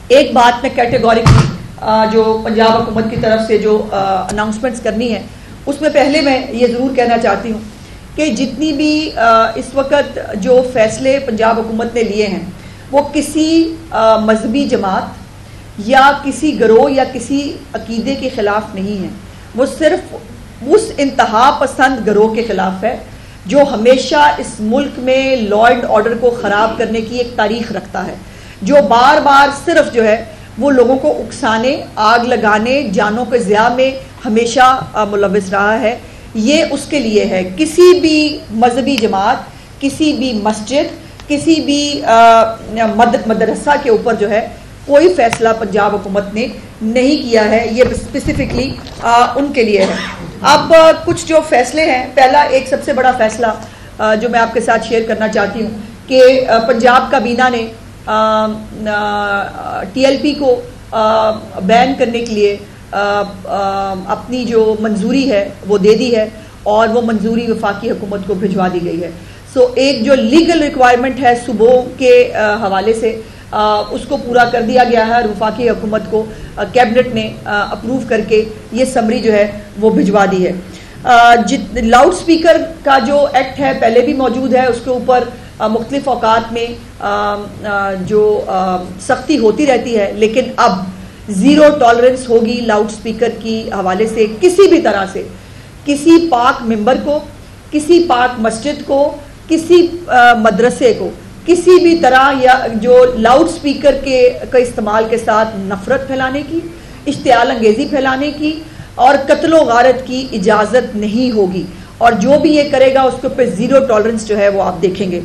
ایک بات میں کیٹیگوریکلی جو پنجاب حکومت کی طرف سے جو اناؤنسمنٹس کرنی ہے اس میں پہلے میں یہ ضرور کہنا چاہتی ہوں کہ جتنی بھی اس وقت جو فیصلے پنجاب حکومت نے لیے ہیں وہ کسی مذہبی جماعت یا کسی گروہ یا کسی عقیدے کے خلاف نہیں ہے، وہ صرف اس انتہا پسند گروہ کے خلاف ہے جو ہمیشہ اس ملک میں لا اینڈ آرڈر کو خراب کرنے کی ایک تاریخ رکھتا ہے، جو بار بار صرف جو ہے وہ لوگوں کو اکسانے، آگ لگانے، جانوں کے ضیاع میں ہمیشہ ملوث رہا ہے۔ یہ اس کے لیے ہے کسی بھی مذہبی جماعت، کسی بھی مسجد، کسی بھی مدرسہ کے اوپر جو ہے کوئی فیصلہ پنجاب حکومت نے نہیں کیا ہے، یہ اسپیسیفکلی ان کے لیے ہے۔ اب کچھ جو فیصلے ہیں، پہلا ایک سب سے بڑا فیصلہ جو میں آپ کے ساتھ شیئر کرنا چاہتی ہوں کہ پنجاب کابینہ نے ٹی ایل پی کو بین کرنے کے لیے اپنی جو منظوری ہے وہ دے دی ہے اور وہ منظوری وفاقی حکومت کو بھجوا دی گئی ہے۔ سو ایک جو لیگل ریکوائرمنٹ ہے صوبوں کے حوالے سے اس کو پورا کر دیا گیا ہے اور وفاقی حکومت کو کیبنٹ نے اپروو کر کے یہ سمری جو ہے وہ بھجوا دی ہے۔ لاؤڈ سپیکر کا جو ایکٹ ہے پہلے بھی موجود ہے، اس کے اوپر مختلف اوقات میں جو سختی ہوتی رہتی ہے، لیکن اب زیرو ٹالرنس ہوگی لاؤڈ سپیکر کی حوالے سے کسی بھی طرح سے کسی پاک ممبر کو، کسی پاک مسجد کو، کسی مدرسے کو کسی بھی طرح یا جو لاؤڈ سپیکر کا استعمال کے ساتھ نفرت پھیلانے کی، اشتعال انگیزی پھیلانے کی اور قتل و غارت کی اجازت نہیں ہوگی، اور جو بھی یہ کرے گا اس کے اوپر زیرو ٹالرنس جو ہے وہ آپ دیکھیں گے۔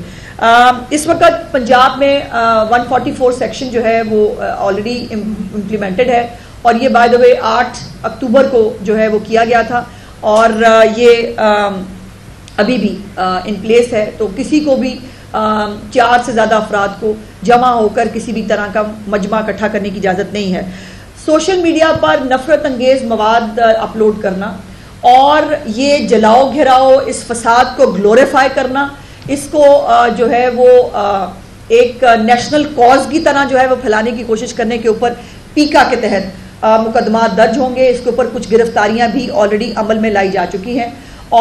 اس وقت پنجاب میں 144 سیکشن جو ہے وہ آلریڈی امپلیمنٹڈ ہے، اور یہ بائی دا وے 8 اکتوبر کو جو ہے وہ کیا گیا تھا، اور یہ ابھی بھی ان پلیس ہے۔ تو کسی کو بھی 4 سے زیادہ افراد کو جمع ہو کر کسی بھی طرح کا مجمع اکٹھا کرنے کی اجازت نہیں ہے۔ سوشل میڈیا پر نفرت انگیز مواد اپلوڈ کرنا اور یہ جلاؤ گھراؤ، اس فساد کو گلوریفائی کرنا، اس کو جو ہے وہ ایک نیشنل کاز کی طرح جو ہے وہ پھیلانے کی کوشش کرنے کے اوپر پیکا کے تحت مقدمات درج ہوں گے۔ اس کے اوپر کچھ گرفتاریاں بھی آلریڈی عمل میں لائی جا چکی ہیں،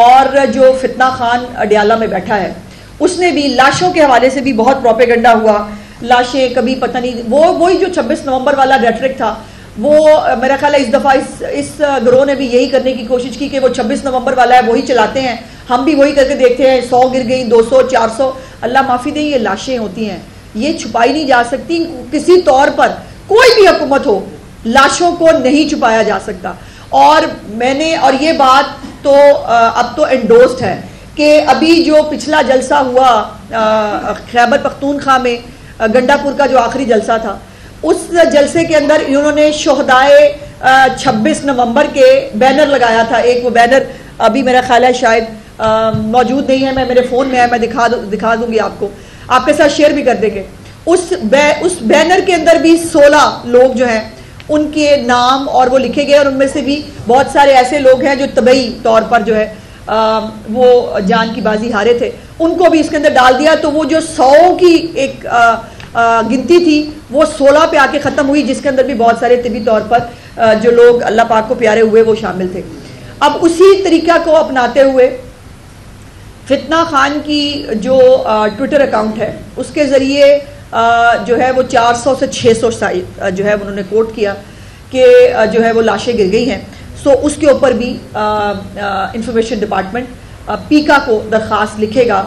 اور جو فتنہ خان اڈیالہ میں بیٹھا ہے اس نے بھی لاشوں کے حوالے سے بھی بہت پروپیگنڈا ہوا، لاشیں کبھی پتہ نہیں، وہی جو 26 نومبر والا ریٹرک تھا، وہ میرا خیال ہے اس دفعہ اس گروہ نے بھی یہی کرنے کی کوشش کی کہ وہ 26 نومبر والا ہے وہی چلاتے ہیں، ہم بھی وہی کر کے دیکھتے ہیں، 100 گر گئی، 200 400، اللہ معافی دے، یہ لاشیں ہوتی ہیں، یہ چھپائی نہیں جا سکتی کسی طور پر، کوئی بھی حکومت ہو لاشوں کو نہیں چھپایا جا سکتا۔ اور میں نے، اور یہ بات تو اب تو انڈورسڈ ہے کہ ابھی جو پچھلا جلسہ ہوا خیبر پختونخوا میں گنڈا پور کا جو آخری جلسہ تھا، اس جلسے کے اندر انہوں نے شہدائے 26 نومبر کے بینر لگایا تھا۔ ایک وہ بینر ابھی میرا خیال ہے شاید موجود نہیں ہے، میں میرے فون میں ہے، میں دکھا دوں گی آپ کو، آپ کے ساتھ شیئر بھی کر دیں گے۔ اس بینر کے اندر بھی 16 لوگ جو ہیں ان کے نام اور وہ لکھے گئے، اور ان میں سے بھی بہت سارے ایسے لوگ ہیں جو طبعی طور پر جو ہے وہ جان کی بازی ہارے تھے، ان کو بھی اس کے اندر ڈال دیا۔ تو وہ جو 100 کی ایک گنتی تھی وہ 16 پہ آ کے ختم ہوئی، جس کے اندر بھی بہت سارے طبی طور پر جو لوگ اللہ پاک کو پیارے ہوئے وہ شامل تھے۔ اب اسی طریقہ کو اپناتے ہوئے فتنہ خان کی جو ٹویٹر اکاؤنٹ ہے اس کے ذریعے جو ہے وہ 400 سے 600 جو ہے انہوں نے کوٹ کیا کہ جو ہے وہ لاشیں گر گئی ہیں۔ سو اس کے اوپر بھی انفارمیشن ڈپارٹمنٹ پیکا کو درخواست لکھے گا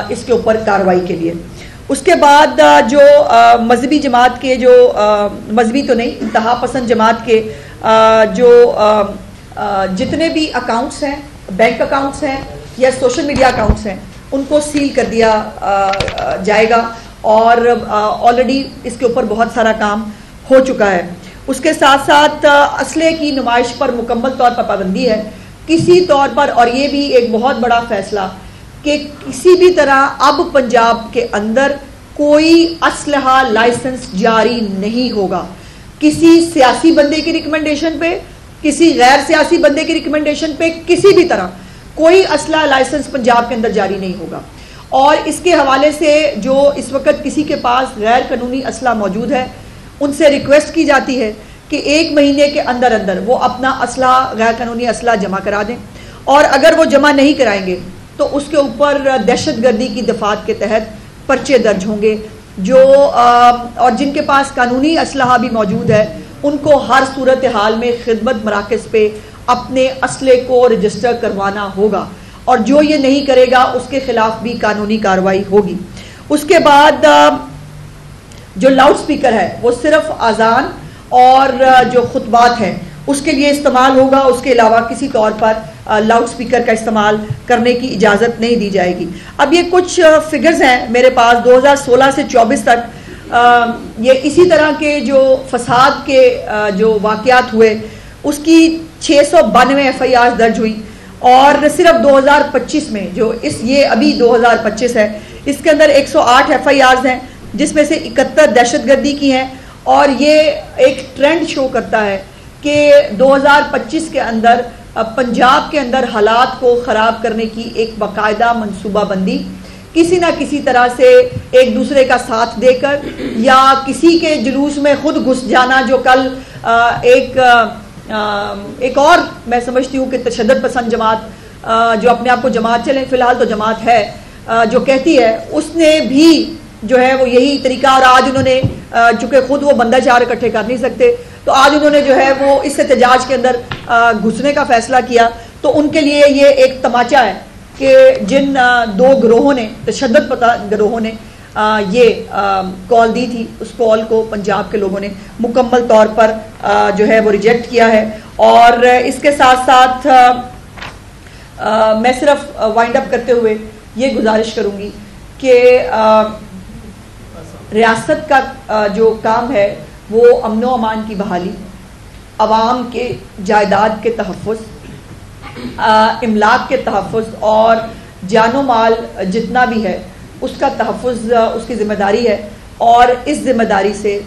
اس کے اوپر کارروائی کے لیے۔ اس کے بعد جو مذہبی جماعت کے جو مذہبی تو نہیں، انتہا پسند جماعت کے جو جتنے بھی اکاؤنٹس ہیں، بینک اکاؤنٹس ہیں یا سوشل میڈیا اکاؤنٹس ہیں، ان کو سیل کر دیا جائے گا، اور آلریڈی اس کے اوپر بہت سارا کام ہو چکا ہے۔ اس کے ساتھ ساتھ اسلحے کی نمائش پر مکمل طور پر پابندی ہے کسی طور پر، اور یہ بھی ایک بہت بڑا فیصلہ کہ کسی بھی طرح اب پنجاب کے اندر کوئی اسلحہ لائسنس جاری نہیں ہوگا، کسی سیاسی بندے کی ریکمنڈیشن پہ، کسی غیر سیاسی بندے کی ریکمنڈیشن پہ، کسی بھی طرح کوئی اسلحہ لائسنس پنجاب کے اندر جاری نہیں ہوگا۔ اور اس کے حوالے سے جو اس وقت کسی کے پاس غیر قانونی اسلحہ موجود ہے ان سے ریکویسٹ کی جاتی ہے کہ 1 مہینے کے اندر اندر وہ اپنا اسلحہ، غیر قانونی اسلحہ جمع کرا دیں، اور اگر وہ جمع نہیں کرائیں گے تو اس کے اوپر دہشت گردی کی دفعات کے تحت پرچے درج ہوں گے، جو اور جن کے پاس قانونی اسلحہ بھی موجود ہے ان کو ہر صورتحال میں خدمت مراکز پہ اپنے اسلحے کو رجسٹر کروانا ہوگا، اور جو یہ نہیں کرے گا اس کے خلاف بھی قانونی کارروائی ہوگی۔ اس کے بعد جو لاؤڈ سپیکر ہے وہ صرف اذان اور جو خطبات ہیں اس کے لیے استعمال ہوگا، اس کے علاوہ کسی طور پر لاؤڈ سپیکر کا استعمال کرنے کی اجازت نہیں دی جائے گی۔ اب یہ کچھ فگرز ہیں میرے پاس 2016 سے 24 تک، یہ اسی طرح کے جو فساد کے جو واقعات ہوئے اس کی 692 FIR درج ہوئی، اور صرف 2025 میں جو یہ ابھی 2025 ہے اس کے اندر 108 FIRs ہیں، جس میں سے 71 دہشت گردی کی ہیں، اور یہ ایک ٹرینڈ شو کرتا ہے کہ 2025 کے اندر پنجاب کے اندر حالات کو خراب کرنے کی ایک باقاعدہ منصوبہ بندی کسی نہ کسی طرح سے ایک دوسرے کا ساتھ دے کر یا کسی کے جلوس میں خود گھس جانا، جو کل ایک اور میں سمجھتی ہوں کہ تشدد پسند جماعت جو اپنے آپ کو جماعت چلیں، فی الحال تو جماعت ہے، جو کہتی ہے، اس نے بھی جو ہے وہ یہی طریقہ، اور آج انہوں نے چونکہ خود وہ بندہ چار اکٹھے کر نہیں سکتے تو آج انہوں نے جو ہے وہ اس احتجاج کے اندر گھسنے کا فیصلہ کیا، تو ان کے لیے یہ ایک تماچا ہے کہ جن 2 گروہوں نے، تشدد پسند گروہوں نے یہ کال دی تھی، اس کال کو پنجاب کے لوگوں نے مکمل طور پر جو ہے وہ ریجیکٹ کیا ہے۔ اور اس کے ساتھ ساتھ میں صرف وائنڈ اپ کرتے ہوئے یہ گزارش کروں گی کہ ریاست کا جو کام ہے وہ امن و امان کی بحالی، عوام کے جائیداد کے تحفظ، املاک کے تحفظ اور جان و مال جتنا بھی ہے اس کا تحفظ اس کی ذمہ داری ہے، اور اس ذمہ داری سے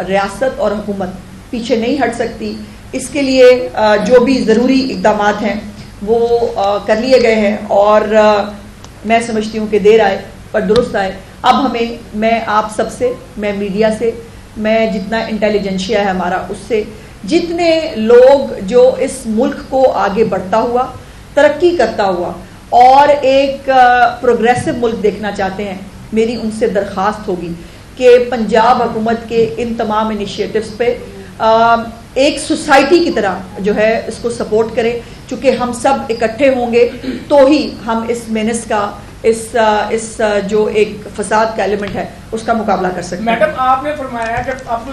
ریاست اور حکومت پیچھے نہیں ہٹ سکتی۔ اس کے لیے جو بھی ضروری اقدامات ہیں وہ کر لیے گئے ہیں، اور میں سمجھتی ہوں کہ دیر آئے پر درست آئے۔ اب میں آپ سب سے، میں میڈیا سے، میں جتنا انٹیلیجنشیا ہے ہمارا اس سے، جتنے لوگ جو اس ملک کو آگے بڑھتا ہوا، ترقی کرتا ہوا اور ایک پروگریسو ملک دیکھنا چاہتے ہیں، میری ان سے درخواست ہوگی کہ پنجاب حکومت کے ان تمام انیشیٹوز پہ ایک سوسائٹی کی طرح جو ہے اس کو سپورٹ کریں، چونکہ ہم سب اکٹھے ہوں گے تو ہی ہم اس مینس کا، اس جو ایک فساد کا ایلیمنٹ ہے اس کا مقابلہ کر سکتے ہیں۔ میڈم آپ نے فرمایا کہ آپ